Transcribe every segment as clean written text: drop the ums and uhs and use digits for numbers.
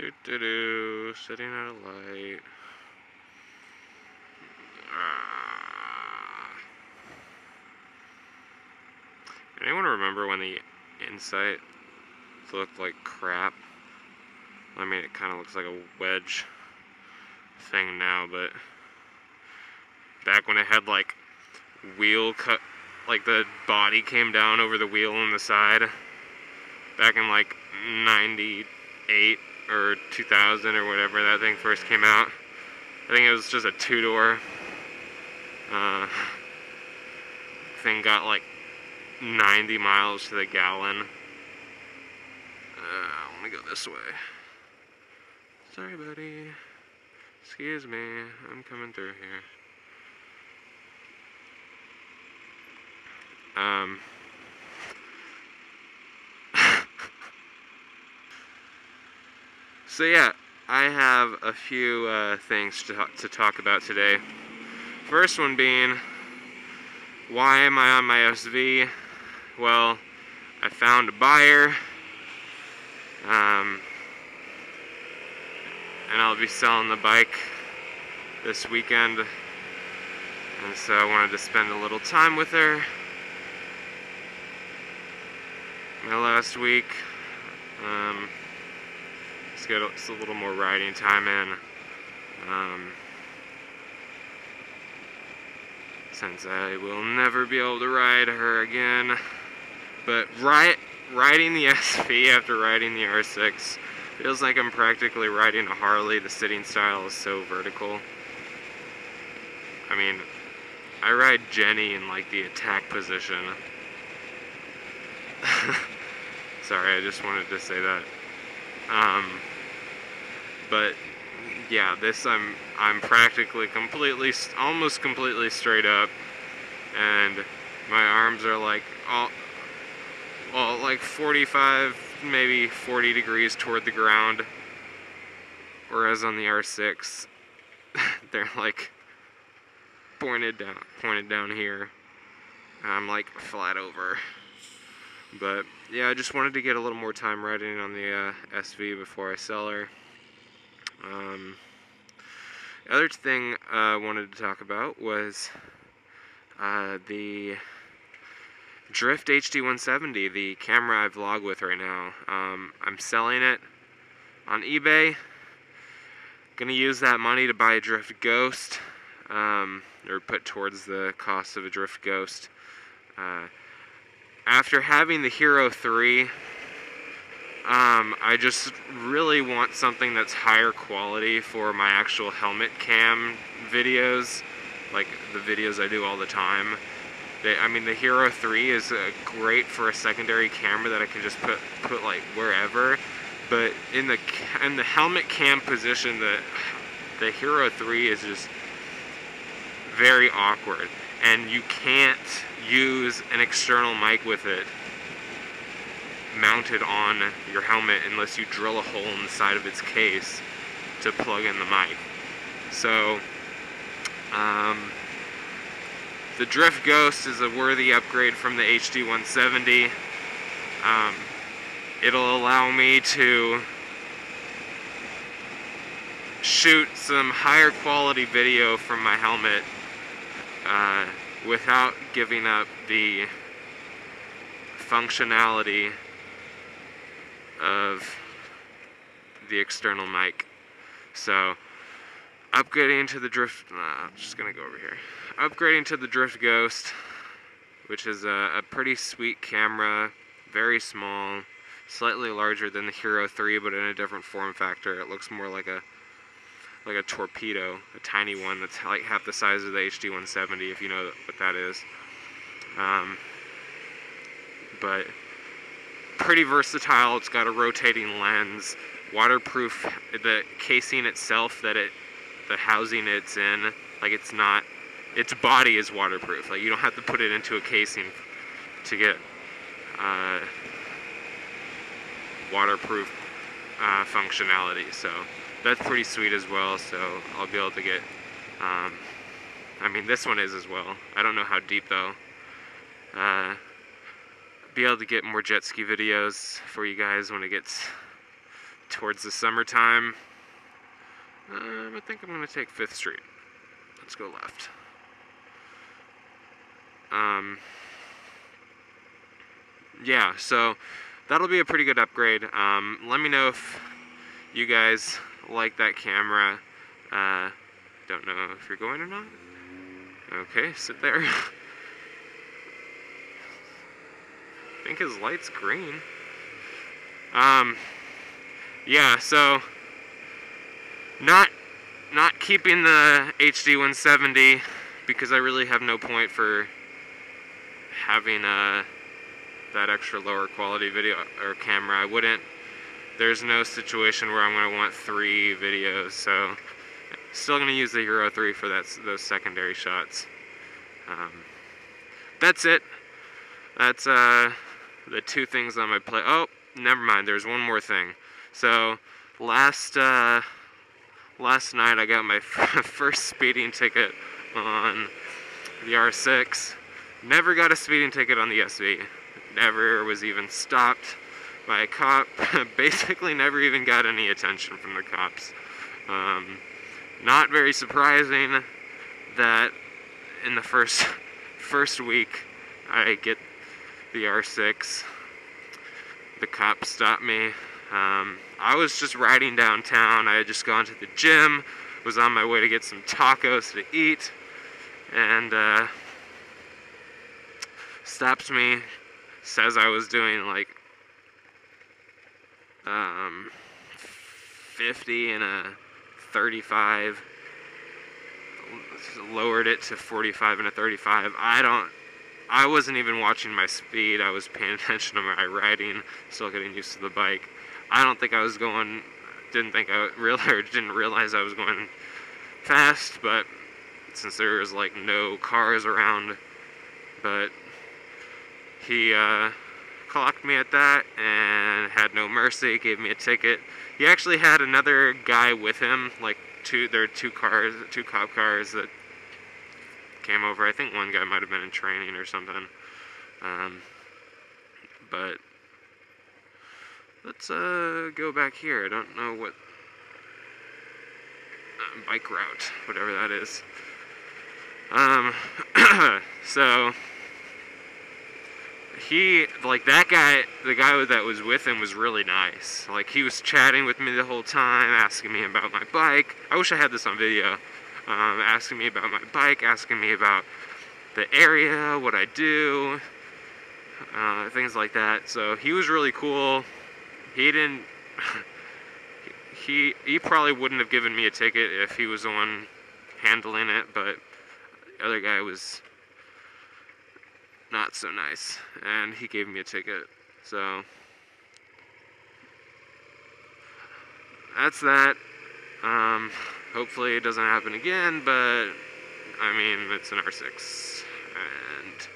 Sitting at a light. Anyone remember when the Insight looked like crap? I mean, it kind of looks like a wedge thing now, but back when it had like wheel cut, like the body came down over the wheel on the side, back in like 98 or 2000 or whatever that thing first came out. I think it was just a two-door thing, got like 90 miles to the gallon. Let me go this way. Sorry, buddy. Excuse me, I'm coming through here. So yeah, I have a few things to talk about today. First one being, why am I on my SV? Well, I found a buyer, and I'll be selling the bike this weekend, and so I wanted to spend a little time with her. My last week, let's get a little more riding time in, since I will never be able to ride her again. But riding the SV after riding the R6 feels like I'm practically riding a Harley. The sitting style is so vertical. I mean, I ride Jenny in like the attack position. Sorry, I just wanted to say that. But yeah, this I'm practically almost completely straight up, and my arms are like like 45, maybe 40 degrees toward the ground, whereas on the R6 they're like pointed down here. I'm like flat over. But yeah, I just wanted to get a little more time riding on the SV before I sell her. The other thing I wanted to talk about was the Drift HD170, the camera I vlog with right now. I'm selling it on eBay. Gonna use that money to buy a Drift Ghost, or put towards the cost of a Drift Ghost. After having the Hero 3, I just really want something that's higher quality for my actual helmet cam videos, like the videos I do all the time. I mean, the Hero 3 is great for a secondary camera that I can just put like wherever, but in the helmet cam position, the Hero 3 is just very awkward, and you can't use an external mic with it mounted on your helmet unless you drill a hole in the side of its case to plug in the mic. So the Drift Ghost is a worthy upgrade from the HD170. It'll allow me to shoot some higher quality video from my helmet without giving up the functionality of the external mic. So upgrading to the Drift, I'm just gonna go over here. Upgrading to the Drift Ghost, which is a pretty sweet camera, very small, slightly larger than the Hero 3, but in a different form factor. It looks more like a torpedo, a tiny one that's like half the size of the HD170, if you know what that is. But pretty versatile. It's got a rotating lens, waterproof. The casing itself, the housing it's in, like its body is waterproof. Like you don't have to put it into a casing to get waterproof functionality. So that's pretty sweet as well. So I'll be able to get, I mean, this one is as well. I don't know how deep though. Be able to get more jet ski videos for you guys when it gets towards the summertime. I think I'm going to take 5th Street. Let's go left. Yeah, so that'll be a pretty good upgrade. Let me know if you guys like that camera. Don't know if you're going or not. Okay, sit there. I think his light's green. Yeah, so not keeping the HD170 because I really have no point for having that extra lower quality video or camera. I wouldn't. There's no situation where I'm going to want 3 videos, so still going to use the Hero 3 for those secondary shots. That's it. That's the 2 things on my plate. Oh, never mind. There's one more thing. So last night I got my first speeding ticket on the R6. Never got a speeding ticket on the SV. Never was even stopped by a cop. Basically never even got any attention from the cops. Not very surprising that in the first week I get the R6, the cops stopped me. I was just riding downtown. I had just gone to the gym, was on my way to get some tacos to eat, and stops me, says I was doing like 50 and a 35, lowered it to 45 and a 35. I wasn't even watching my speed. I was paying attention to my riding, still getting used to the bike. I don't think I was going, didn't realize I was going fast, but since there was like no cars around, but he clocked me at that and had no mercy, gave me a ticket. He actually had another guy with him, like there were 2 cop cars that came over. I think one guy might have been in training or something. But let's go back here. I don't know what bike route, whatever that is. So that guy, the guy that was with him was really nice. Like, he was chatting with me the whole time, asking me about my bike. I wish I had this on video. Asking me about my bike, asking me about the area, what I do, things like that. So he was really cool. He didn't, he probably wouldn't have given me a ticket if he was the one handling it, but the other guy was not so nice, and he gave me a ticket. So that's that. Hopefully it doesn't happen again, but I mean, it's an R6 and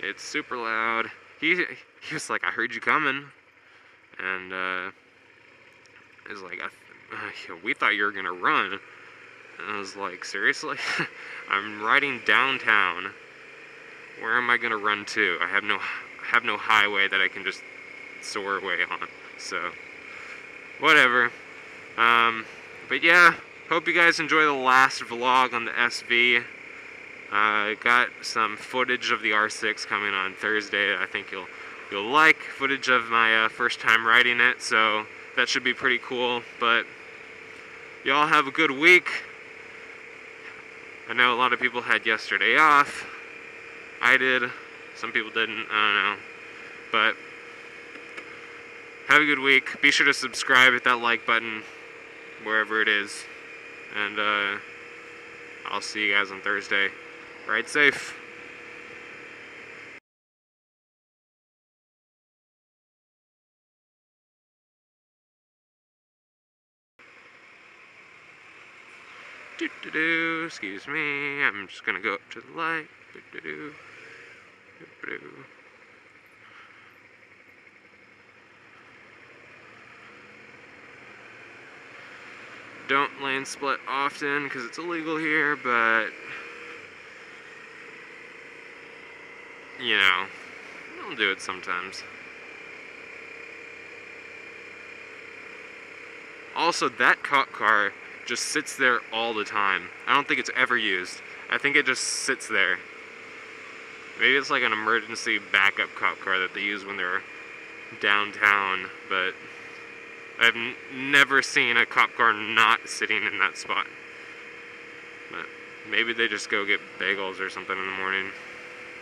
it's super loud. He was like, I heard you coming, and he was like, we thought you were gonna run. And I was like, seriously? I'm riding downtown. Where am I gonna run to? I have no highway that I can just soar away on. So whatever. But yeah, hope you guys enjoy the last vlog on the SV. I got some footage of the R6 coming on Thursday. I think you'll like footage of my first time riding it, so that should be pretty cool. But y'all have a good week. I know a lot of people had yesterday off. I did. Some people didn't. I don't know. But have a good week. Be sure to subscribe, hit that like button wherever it is. And I'll see you guys on Thursday. Ride safe. Excuse me. I'm just gonna go up to the light. Don't lane split often because it's illegal here, but you know, I'll do it sometimes. Also, that cop car just sits there all the time. I don't think it's ever used. I think it just sits there. Maybe it's like an emergency backup cop car that they use when they're downtown, but I've never seen a cop car not sitting in that spot. But maybe they just go get bagels or something in the morning.